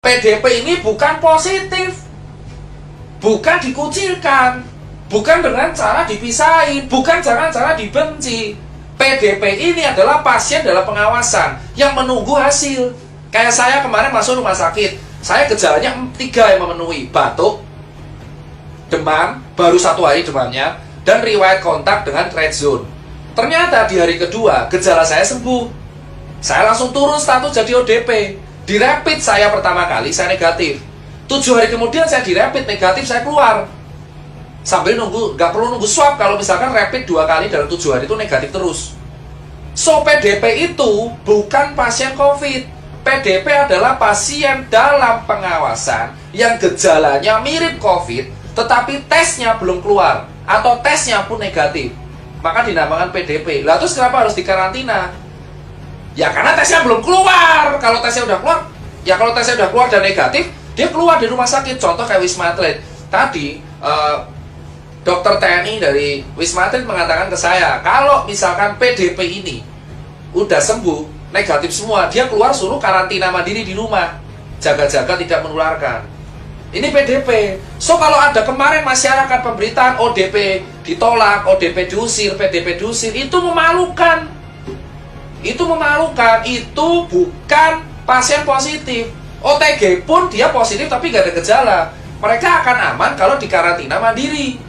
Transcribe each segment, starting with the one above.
PDP ini bukan positif, bukan dikucilkan, bukan dengan cara dipisahin, bukan dengan cara dibenci. PDP ini adalah pasien dalam pengawasan yang menunggu hasil. Kayak saya kemarin masuk rumah sakit, saya gejalanya 3 yang memenuhi: batuk, demam, baru 1 hari demamnya, dan riwayat kontak dengan red zone. Ternyata di hari kedua gejala saya sembuh. Saya langsung turun status jadi ODP. Di rapid saya pertama kali saya negatif. 7 hari kemudian saya di rapid negatif, saya keluar. Sambil nunggu, nggak perlu nunggu swab kalau misalkan rapid 2 kali dalam 7 hari itu negatif terus. So PDP itu bukan pasien COVID. PDP adalah pasien dalam pengawasan yang gejalanya mirip COVID, tetapi tesnya belum keluar atau tesnya pun negatif. Maka dinamakan PDP. Lah terus kenapa harus dikarantina? Ya karena tesnya belum keluar. Kalau tesnya udah keluar, ya kalau tesnya udah keluar dan negatif, dia keluar di rumah sakit. Contoh kayak Wisma Atlet. Tadi dokter TNI dari Wisma Atlet mengatakan ke saya, kalau misalkan PDP ini udah sembuh, negatif semua, dia keluar suruh karantina mandiri di rumah, jaga-jaga tidak menularkan. Ini PDP. So kalau ada kemarin masyarakat pemberitaan ODP ditolak, ODP diusir, PDP diusir, itu memalukan. Itu memalukan. Itu bukan pasien positif. OTG pun dia positif tapi nggak ada gejala. Mereka akan aman kalau dikarantina mandiri.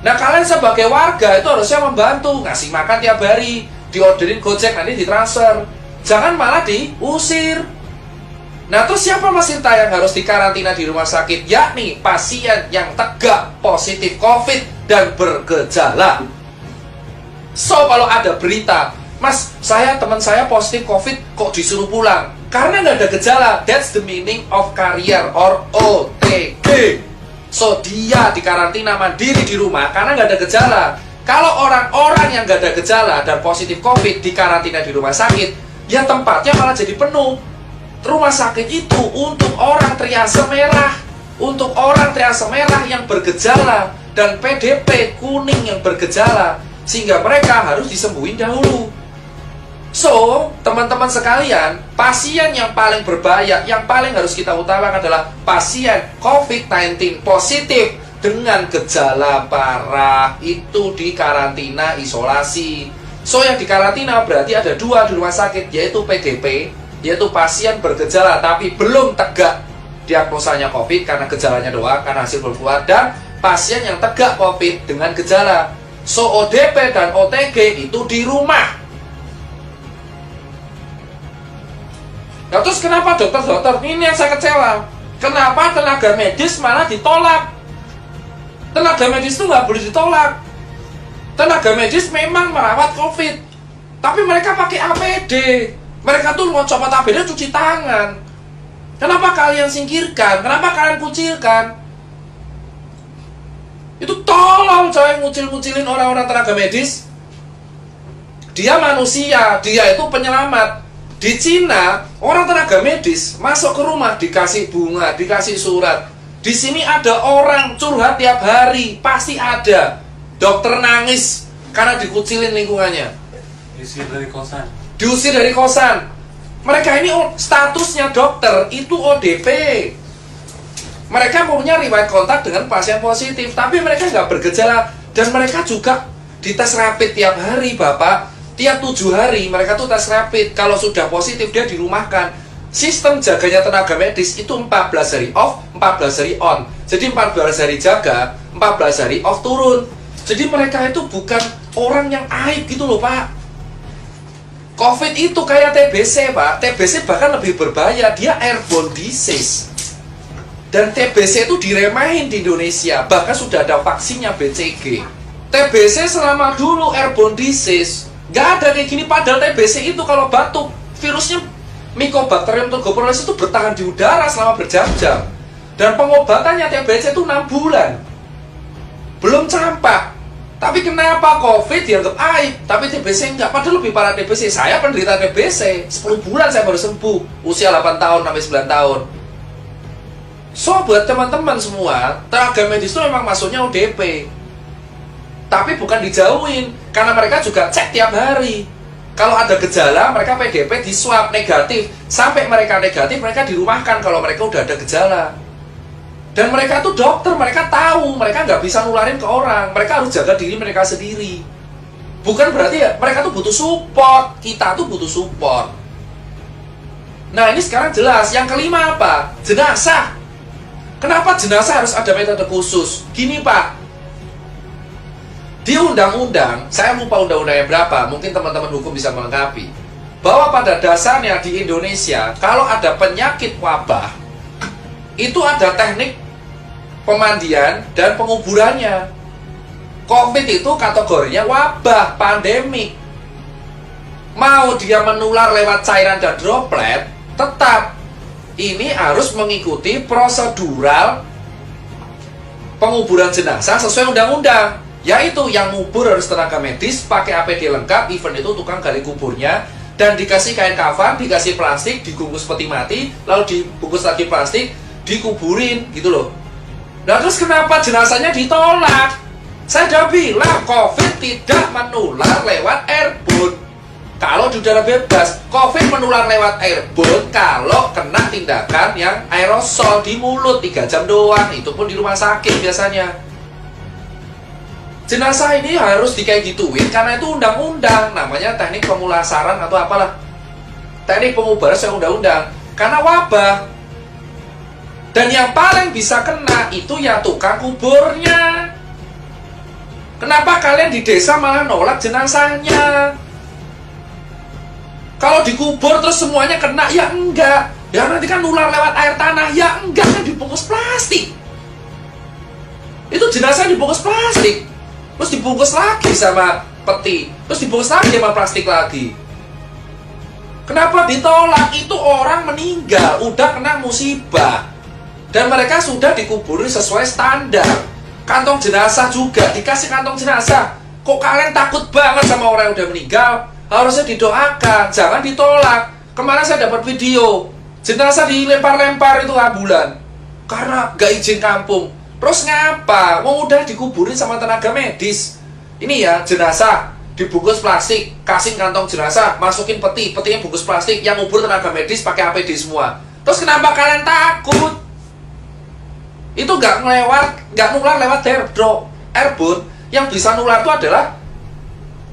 Nah kalian sebagai warga itu harusnya membantu, ngasih makan tiap hari, diorderin Gojek, nanti ditransfer. Jangan malah diusir. Nah terus siapa Mas Tirta yang harus dikarantina di rumah sakit? Yakni pasien yang tegak positif COVID dan bergejala. So kalau ada berita, Mas, teman saya positif COVID kok disuruh pulang? Karena nggak ada gejala. That's the meaning of carrier or OTG. So dia dikarantina mandiri di rumah karena nggak ada gejala. Kalau orang-orang yang nggak ada gejala dan positif COVID dikarantina di rumah sakit, ya tempatnya malah jadi penuh. Rumah sakit itu untuk orang triase merah, untuk orang triase merah yang bergejala dan PDP kuning yang bergejala, sehingga mereka harus disembuhin dahulu. So, teman-teman sekalian, pasien yang paling berbahaya, yang paling harus kita utamakan adalah pasien COVID-19 positif dengan gejala parah. Itu di karantina isolasi. So, yang di karantina berarti ada 2 di rumah sakit, yaitu PDP, yaitu pasien bergejala tapi belum tegak diagnosanya COVID karena gejalanya doang, karena hasil belum keluar, dan pasien yang tegak COVID dengan gejala. So, ODP dan OTG itu di rumah. Nah terus kenapa dokter-dokter, ini yang saya kecewa, kenapa tenaga medis malah ditolak? Tenaga medis itu nggak boleh ditolak. Tenaga medis memang merawat COVID, tapi mereka pakai APD. Mereka tuh mau copot APD cuci tangan. Kenapa kalian singkirkan? Kenapa kalian kucilkan? Itu tolong coy, ngucil-ngucilin orang-orang tenaga medis. Dia manusia, dia itu penyelamat. Di Cina, orang tenaga medis masuk ke rumah dikasih bunga, dikasih surat. Di sini ada orang curhat tiap hari, pasti ada. Dokter nangis karena dikucilin lingkungannya. Diusir dari kosan. Diusir dari kosan. Mereka ini statusnya dokter, itu ODP. Mereka punya riwayat kontak dengan pasien positif, tapi mereka nggak bergejala. Dan mereka juga dites rapid tiap hari, Bapak. Tiap 7 hari mereka tuh tes rapid. Kalau sudah positif dia dirumahkan. Sistem jaganya tenaga medis itu 14 hari off, 14 hari on. Jadi 14 hari jaga, 14 hari off turun. Jadi mereka itu bukan orang yang aib gitu loh Pak. COVID itu kayak TBC Pak. TBC bahkan lebih berbahaya, dia airborne disease. Dan TBC itu diremehin di Indonesia. Bahkan sudah ada vaksinnya BCG. TBC selama dulu airborne disease, gak ada kayak gini. Padahal TBC itu kalau batuk, virusnya Mycobacterium tuberculosis itu bertahan di udara selama berjam-jam. Dan pengobatannya TBC itu 6 bulan. Belum campak. Tapi kenapa COVID dianggap aib, tapi TBC enggak? Padahal lebih parah TBC. Saya penderita TBC, 10 bulan saya baru sembuh. Usia 8 tahun sampai 9 tahun. So buat teman-teman semua, tenaga medis itu memang masuknya ODP. Tapi bukan dijauhin, karena mereka juga cek tiap hari. Kalau ada gejala, mereka PDP di swab negatif. Sampai mereka negatif, mereka dirumahkan kalau mereka udah ada gejala. Dan mereka tuh dokter, mereka tahu, mereka nggak bisa nularin ke orang. Mereka harus jaga diri mereka sendiri. Bukan berarti ya, mereka tuh butuh support. Kita tuh butuh support. Nah, ini sekarang jelas. Yang kelima apa? Jenazah. Kenapa jenazah harus ada metode khusus? Gini Pak, di undang-undang, saya lupa undang-undangnya berapa, mungkin teman-teman hukum bisa melengkapi, bahwa pada dasarnya di Indonesia, kalau ada penyakit wabah, itu ada teknik pemandian dan penguburannya. COVID itu kategorinya wabah, pandemik. Mau dia menular lewat cairan dan droplet, tetap ini harus mengikuti prosedural penguburan jenazah sesuai undang-undang. Yaitu yang ngubur harus tenaga medis, pakai APD lengkap, even itu tukang gali kuburnya, dan dikasih kain kafan, dikasih plastik, dibungkus peti mati, lalu dibungkus lagi plastik, dikuburin, gitu loh. Nah terus kenapa jenazahnya ditolak? Saya udah bilang, COVID tidak menular lewat airborne. Kalau di udara bebas, COVID menular lewat airborne kalau kena tindakan yang aerosol di mulut 3 jam doang, itu pun di rumah sakit biasanya. Jenazah ini harus kayak gituin karena itu undang-undang, namanya teknik pemulasaran atau apalah, teknik pengubaran sesuai undang-undang, karena wabah. Dan yang paling bisa kena itu ya tukang kuburnya. Kenapa kalian di desa malah nolak jenazahnya? Kalau dikubur terus semuanya kena, ya enggak. Ya nanti kan nular lewat air tanah, ya enggak, kan dibungkus plastik. Itu jenazah dibungkus plastik. Terus dibungkus lagi sama peti, terus dibungkus lagi sama plastik lagi. Kenapa ditolak? Itu orang meninggal, udah kena musibah, dan mereka sudah dikuburi sesuai standar. Kantong jenazah juga dikasih kantong jenazah. Kok kalian takut banget sama orang yang udah meninggal? Harusnya didoakan, jangan ditolak. Kemarin saya dapat video jenazah dilempar-lempar itu ambulan karena gak izin kampung. Terus ngapa? Mau udah dikuburin sama tenaga medis. Ini ya, jenazah dibungkus plastik, kasih kantong jenazah, masukin peti, petinya bungkus plastik, yang ngubur tenaga medis pakai APD semua. Terus kenapa kalian takut? Itu nggak nular lewat airborne. Yang bisa nular itu adalah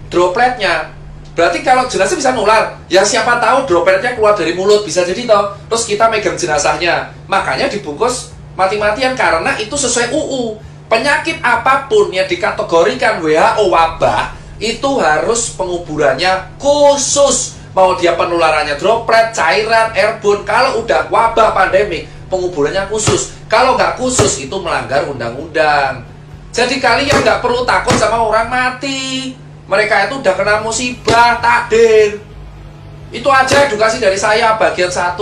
dropletnya. Berarti kalau jenazah bisa nular, ya siapa tahu dropletnya keluar dari mulut, bisa jadi toh. Terus kita megang jenazahnya, makanya dibungkus mati-matian karena itu sesuai UU. Penyakit apapun yang dikategorikan WHO wabah, itu harus penguburannya khusus. Mau dia penularannya droplet, cairan, airborne, kalau udah wabah pandemik, penguburannya khusus. Kalau nggak khusus, itu melanggar undang-undang. Jadi kalian nggak perlu takut sama orang mati. Mereka itu udah kena musibah, takdir. Itu aja edukasi dari saya bagian 1.